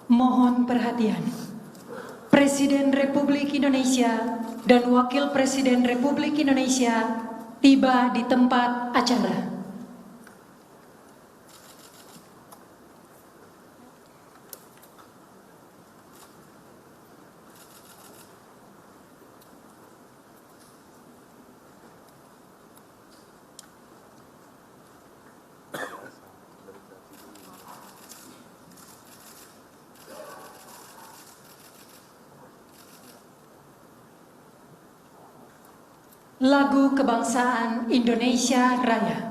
Mohon perhatian. Presiden Republik Indonesia dan Wakil Presiden Republik Indonesia tiba di tempat acara. Lagu Kebangsaan Indonesia Raya.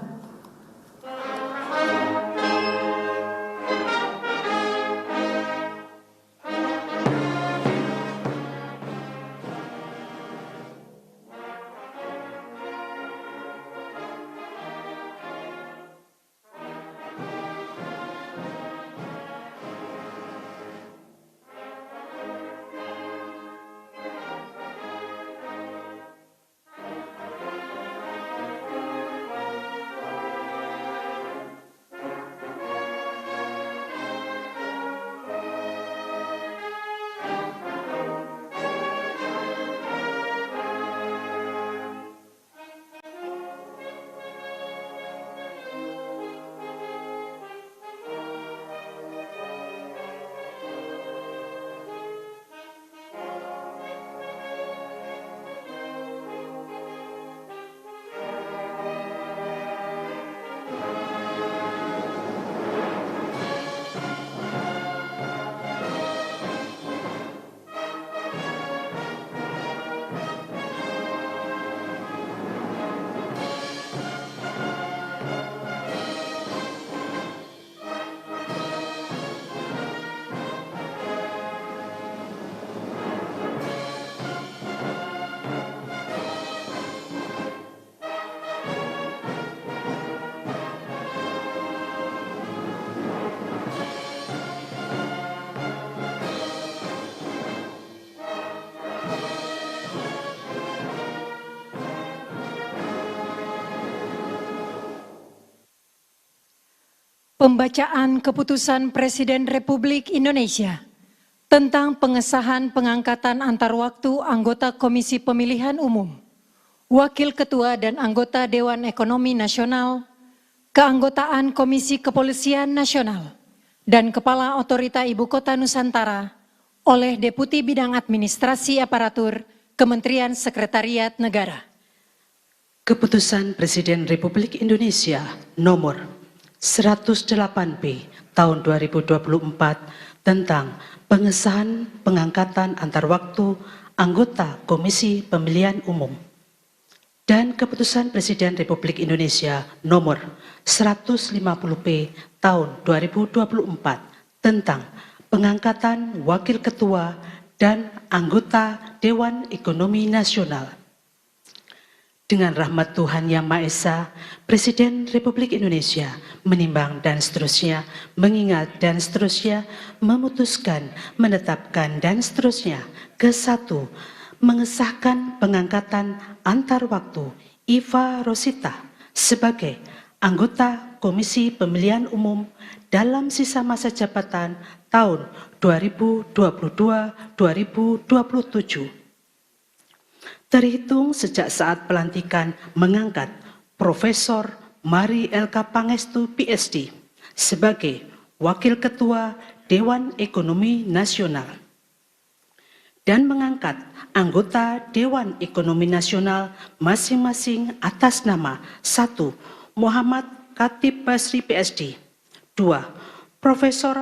Pembacaan Keputusan Presiden Republik Indonesia tentang pengesahan pengangkatan antar waktu anggota Komisi Pemilihan Umum, Wakil Ketua dan anggota Dewan Ekonomi Nasional, keanggotaan Komisi Kepolisian Nasional, dan Kepala Otorita Ibu Kota Nusantara oleh Deputi Bidang Administrasi Aparatur Kementerian Sekretariat Negara. Keputusan Presiden Republik Indonesia nomor 108B tahun 2024 tentang pengesahan pengangkatan antar waktu anggota Komisi Pemilihan Umum dan Keputusan Presiden Republik Indonesia nomor 150B tahun 2024 tentang pengangkatan Wakil Ketua dan anggota Dewan Ekonomi Nasional. Dengan rahmat Tuhan Yang Maha Esa, Presiden Republik Indonesia menimbang dan seterusnya, mengingat dan seterusnya, memutuskan, menetapkan dan seterusnya. Ke-1, mengesahkan pengangkatan antar waktu Iva Rosita sebagai anggota Komisi Pemilihan Umum dalam sisa masa jabatan tahun 2022-2027. Terhitung sejak saat pelantikan mengangkat Profesor Mari LK Pangestu PhD sebagai Wakil Ketua Dewan Ekonomi Nasional dan mengangkat anggota Dewan Ekonomi Nasional masing-masing atas nama 1. Muhammad Khatib Basri PhD, 2. Profesor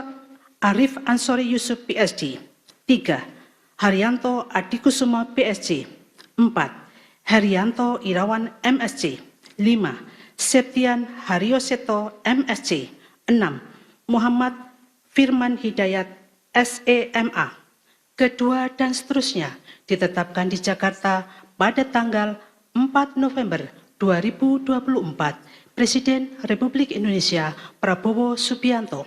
Arif Ansori Yusuf PhD, 3. Haryanto Adikusumo PhD, 4. Herianto Irawan MSc, 5. Septian Haryoseto MSc, 6. Muhammad Firman Hidayat SEMA. Kedua dan seterusnya ditetapkan di Jakarta pada tanggal 4 November 2024 Presiden Republik Indonesia Prabowo Subianto.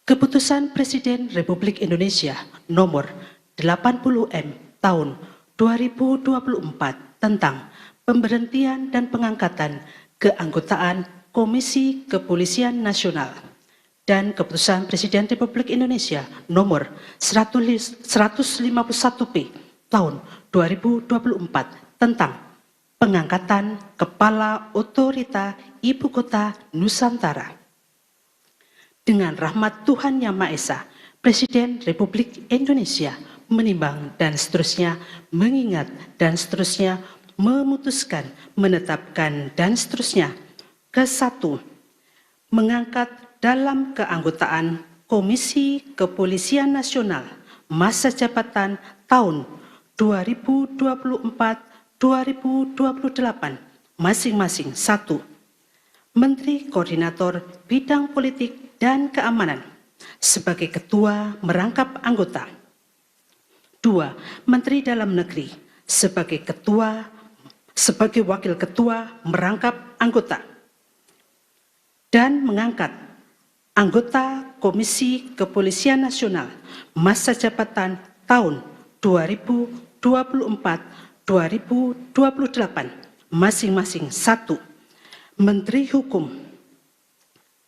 Keputusan Presiden Republik Indonesia nomor 80M tahun 2024 tentang pemberhentian dan pengangkatan keanggotaan Komisi Kepolisian Nasional dan Keputusan Presiden Republik Indonesia Nomor 151P Tahun 2024 tentang pengangkatan Kepala Otorita Ibu Kota Nusantara. Dengan rahmat Tuhan Yang Maha Esa, Presiden Republik Indonesia menimbang dan seterusnya mengingat dan seterusnya memutuskan, menetapkan dan seterusnya. Ke-1, mengangkat dalam keanggotaan Komisi Kepolisian Nasional masa jabatan tahun 2024-2028 masing-masing. 1. Menteri Koordinator Bidang Politik dan Keamanan sebagai ketua merangkap anggota. 2. Menteri Dalam Negeri sebagai wakil ketua merangkap anggota dan mengangkat anggota Komisi Kepolisian Nasional masa jabatan tahun 2024-2028 masing-masing. 1. Menteri Hukum.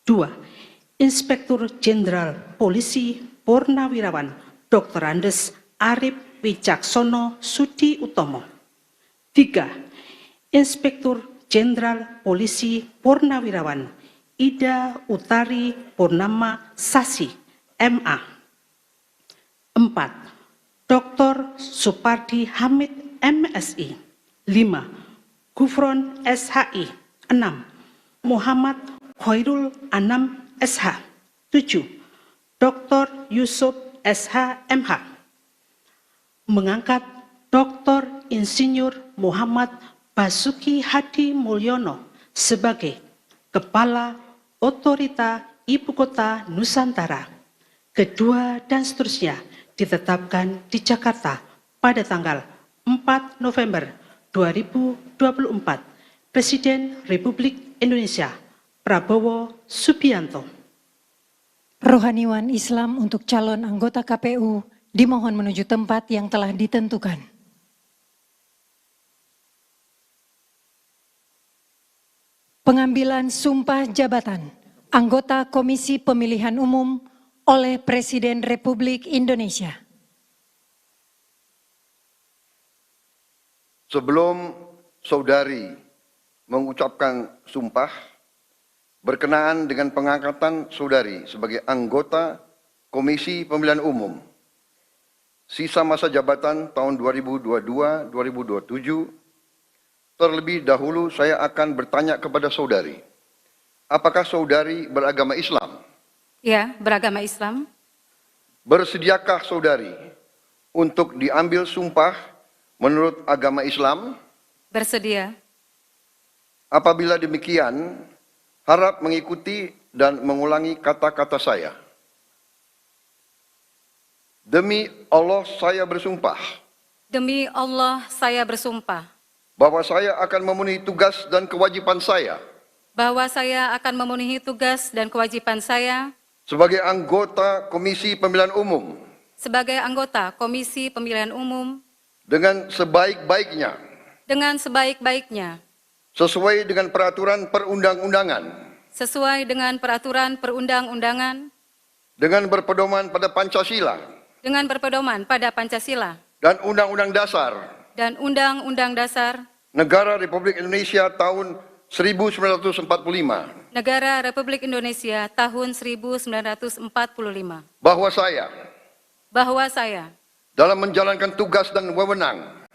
2. Inspektur Jenderal Polisi Purnawirawan Dr. Andes Arif Wicaksono Sudi Utomo. 3. Inspektur Jenderal Polisi Purnawirawan Ida Utari Purnama Sasi, MA. 4. Dr. Supardi Hamid, MSI. 5. Gufron SHI. 6. Muhammad Khairul Anam, SH. 7. Dr. Yusuf SH, MH. Mengangkat Dr. Insinyur Muhammad Basuki Hadi Mulyono sebagai Kepala Otorita Ibu Kota Nusantara. Kedua dan seterusnya ditetapkan di Jakarta pada tanggal 4 November 2024. Presiden Republik Indonesia Prabowo Subianto. Rohaniwan Islam untuk calon anggota KPU dimohon menuju tempat yang telah ditentukan. Pengambilan sumpah jabatan anggota Komisi Pemilihan Umum oleh Presiden Republik Indonesia. Sebelum saudari mengucapkan sumpah berkenaan dengan pengangkatan saudari sebagai anggota Komisi Pemilihan Umum sisa masa jabatan tahun 2022-2027, terlebih dahulu saya akan bertanya kepada saudari, apakah saudari beragama Islam? Ya, beragama Islam. Bersediakah saudari untuk diambil sumpah menurut agama Islam? Bersedia. Apabila demikian, harap mengikuti dan mengulangi kata-kata saya. Demi Allah saya bersumpah. Demi Allah saya bersumpah. Bahwa saya akan memenuhi tugas dan kewajiban saya. Bahwa saya akan memenuhi tugas dan kewajiban saya. Sebagai anggota Komisi Pemilihan Umum. Sebagai anggota Komisi Pemilihan Umum. Dengan sebaik-baiknya. Dengan sebaik-baiknya. Sesuai dengan peraturan perundang-undangan. Sesuai dengan peraturan perundang-undangan. Dengan berpedoman pada Pancasila. Dengan berpedoman pada Pancasila. Dan Undang-Undang Dasar. Dan Undang-Undang Dasar Negara Republik Indonesia tahun 1945. Negara Republik Indonesia tahun 1945. Bahwa saya dalam menjalankan tugas dan wewenang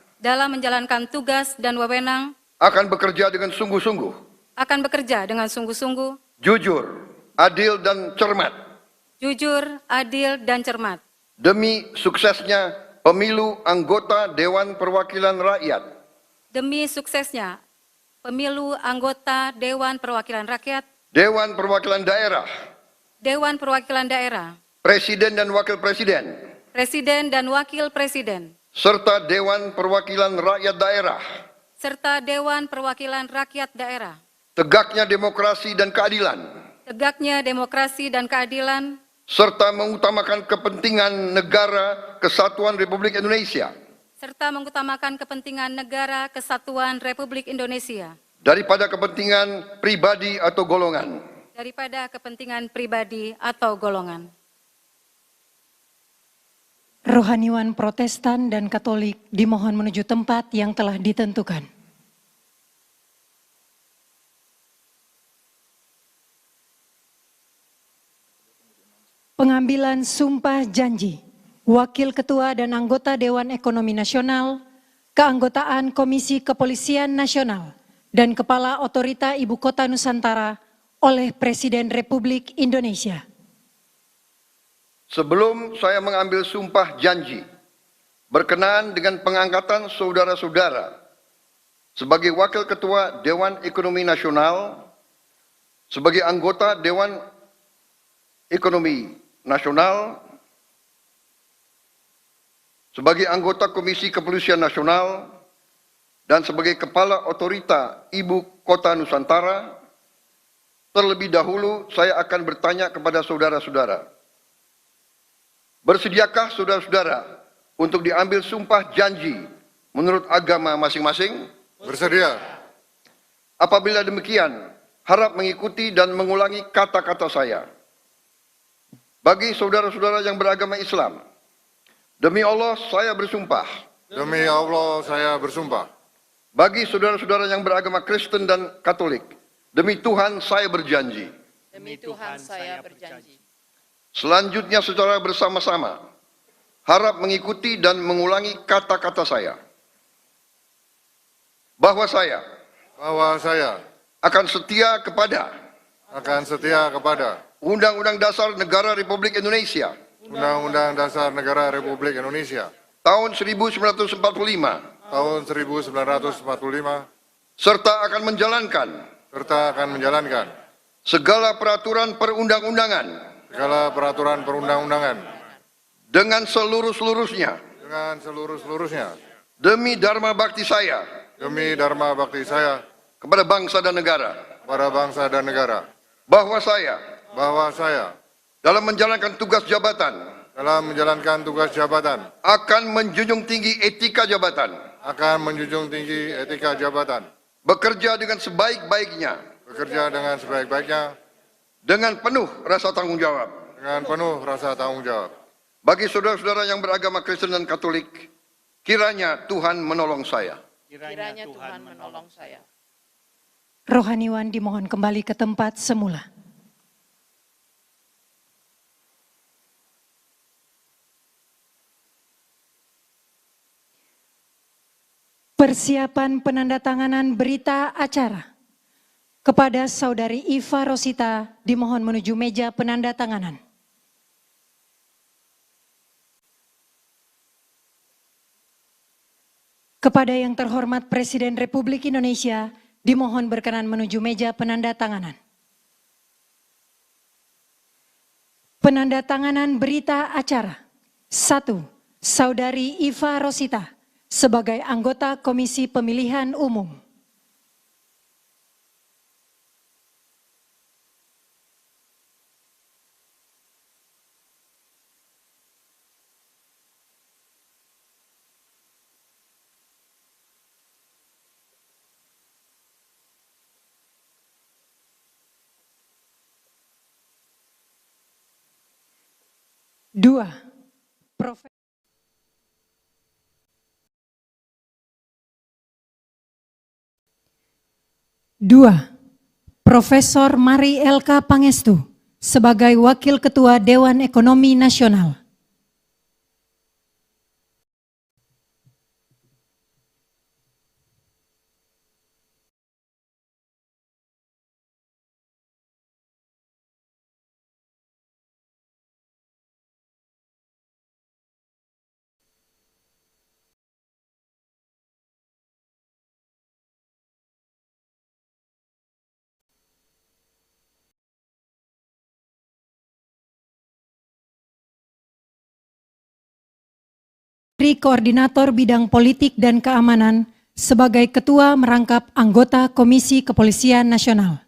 akan bekerja dengan sungguh-sungguh, jujur, adil dan cermat demi suksesnya pemilu anggota Dewan Perwakilan Rakyat. Demi suksesnya pemilu anggota Dewan Perwakilan Rakyat. Dewan Perwakilan Daerah. Dewan Perwakilan Daerah. Presiden dan Wakil Presiden. Presiden dan Wakil Presiden. Serta Dewan Perwakilan Rakyat Daerah. Serta Dewan Perwakilan Rakyat Daerah. Tegaknya demokrasi dan keadilan. Tegaknya demokrasi dan keadilan. Serta mengutamakan kepentingan negara kesatuan Republik Indonesia. Serta mengutamakan kepentingan negara kesatuan Republik Indonesia. Daripada kepentingan pribadi atau golongan. daripada kepentingan pribadi atau golongan. Rohaniwan Protestan dan Katolik dimohon menuju tempat yang telah ditentukan. Pengambilan sumpah janji Wakil Ketua dan anggota Dewan Ekonomi Nasional, keanggotaan Komisi Kepolisian Nasional, dan Kepala Otorita Ibu Kota Nusantara oleh Presiden Republik Indonesia. Sebelum saya mengambil sumpah janji berkenaan dengan pengangkatan saudara-saudara sebagai Wakil Ketua Dewan Ekonomi Nasional, sebagai anggota Dewan Ekonomi Nasional, sebagai anggota Komisi Kepolisian Nasional, dan sebagai Kepala Otorita Ibu Kota Nusantara, terlebih dahulu saya akan bertanya kepada saudara-saudara. Bersediakah saudara-saudara untuk diambil sumpah janji menurut agama masing-masing? Bersedia. Apabila demikian, harap mengikuti dan mengulangi kata-kata saya. Bagi saudara-saudara yang beragama Islam, demi Allah saya bersumpah. Demi Allah saya bersumpah. Bagi saudara-saudara yang beragama Kristen dan Katolik, demi Tuhan saya berjanji. Demi Tuhan saya berjanji. Selanjutnya secara bersama-sama, harap mengikuti dan mengulangi kata-kata saya. Bahwa saya akan setia kepada Undang-Undang Dasar Negara Republik Indonesia Undang-Undang Dasar Negara Republik Indonesia tahun 1945 tahun 1945 serta akan menjalankan segala peraturan perundang-undangan dengan seluruh-seluruhnya demi dharma bakti saya kepada bangsa dan negara. Bahwa saya dalam menjalankan tugas jabatan akan menjunjung tinggi etika jabatan, bekerja dengan sebaik-baiknya dengan penuh rasa tanggung jawab. Bagi saudara-saudara yang beragama Kristen dan Katolik, kiranya Tuhan menolong saya. Rohaniwan dimohon kembali ke tempat semula. Persiapan penandatanganan berita acara. Kepada Saudari Iva Rosita dimohon menuju meja penandatanganan. Kepada yang terhormat Presiden Republik Indonesia dimohon berkenan menuju meja penandatanganan. Penandatanganan berita acara. 1. Saudari Iva Rosita sebagai anggota Komisi Pemilihan Umum. Dua, Profesor Mari Elka Pangestu sebagai Wakil Ketua Dewan Ekonomi Nasional. Koordinator Bidang Politik dan Keamanan sebagai Ketua merangkap anggota Komisi Kepolisian Nasional.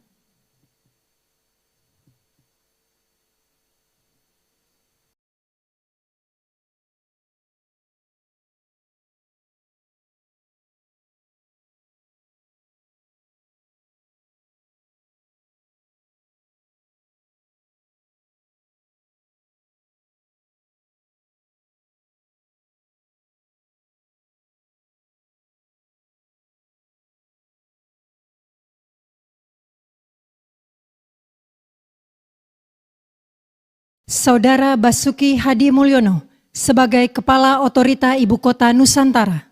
Saudara Basuki Hadi Mulyono sebagai Kepala Otorita Ibu Kota Nusantara.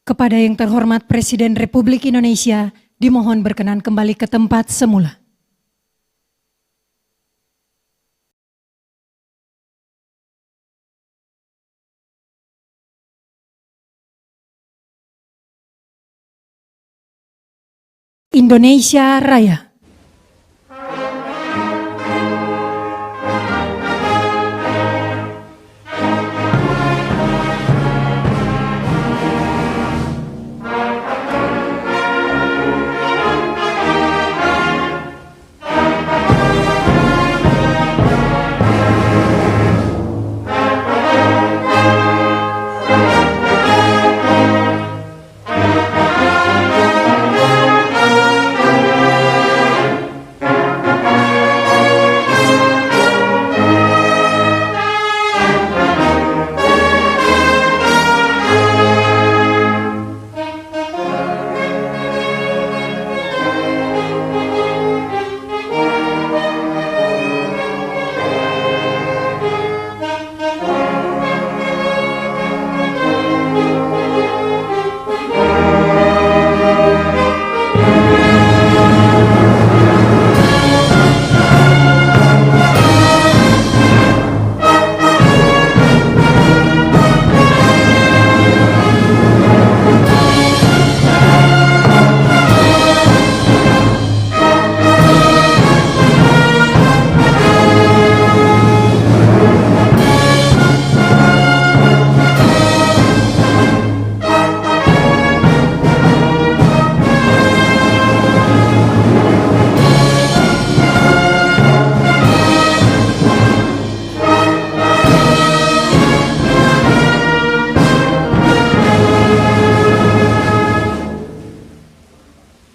Kepada yang terhormat Presiden Republik Indonesia, dimohon berkenan kembali ke tempat semula. Indonesia Raya.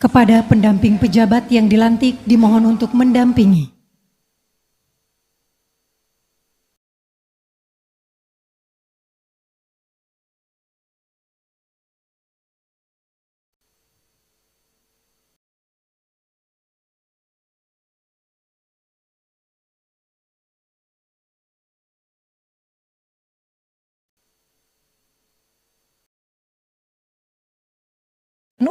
Kepada pendamping pejabat yang dilantik dimohon untuk mendampingi.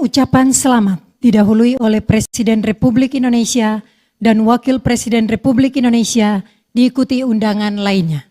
Ucapan selamat didahului oleh Presiden Republik Indonesia dan Wakil Presiden Republik Indonesia diikuti undangan lainnya.